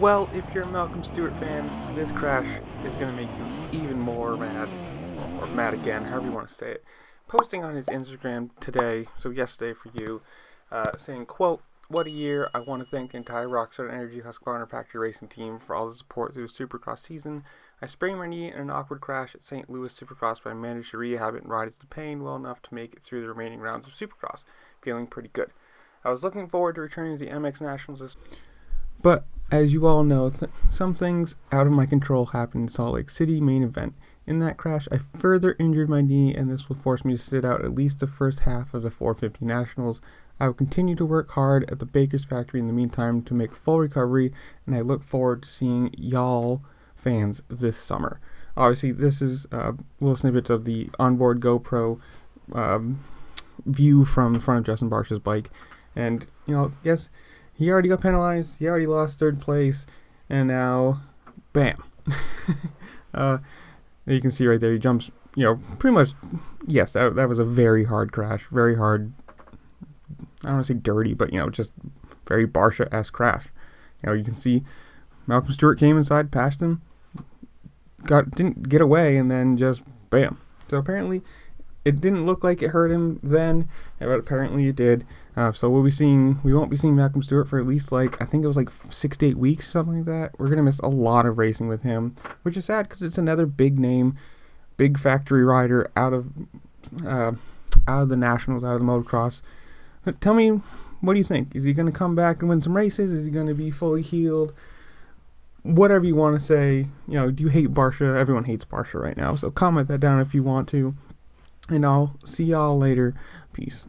Well, if you're a Malcolm Stewart fan, this crash is going to make you even more mad, or mad again, however you want to say it. Posting on his Instagram today, so yesterday for you, saying, quote, "What a year. I want to thank the entire Rockstar Energy Husqvarna Factory Racing team for all the support through the Supercross season. I sprained my knee in an awkward crash at St. Louis Supercross, but I managed to rehab it and ride it to pain well enough to make it through the remaining rounds of Supercross. Feeling pretty good. I was looking forward to returning to the MX Nationals this. But as you all know, some things out of my control happened in Salt Lake City main event. In that crash, I further injured my knee, and this will force me to sit out at least the first half of the 450 Nationals. I will continue to work hard at the Baker's factory in the meantime to make full recovery, and I look forward to seeing y'all fans this summer." Obviously, this is little snippets of the onboard GoPro view from the front of Justin Barsh's bike. And, yes, he already got penalized, he already lost third place, and now, bam. You can see right there, he jumps, pretty much, yes, that was a very hard crash, very hard, I don't want to say dirty, but, just very Barsha-esque crash. You can see Malcolm Stewart came inside, passed him, didn't get away, and then just, bam. So apparently, it didn't look like it hurt him then, but apparently it did. So we won't be seeing Malcolm Stewart for at least I think it was 6 to 8 weeks, something like that. We're going to miss a lot of racing with him, which is sad because it's another big name, big factory rider out of the Nationals, out of the Motocross. But tell me, what do you think? Is he going to come back and win some races? Is he going to be fully healed? Whatever you want to say. Do you hate Barsha? Everyone hates Barsha right now, so comment that down if you want to. And I'll see y'all later. Peace.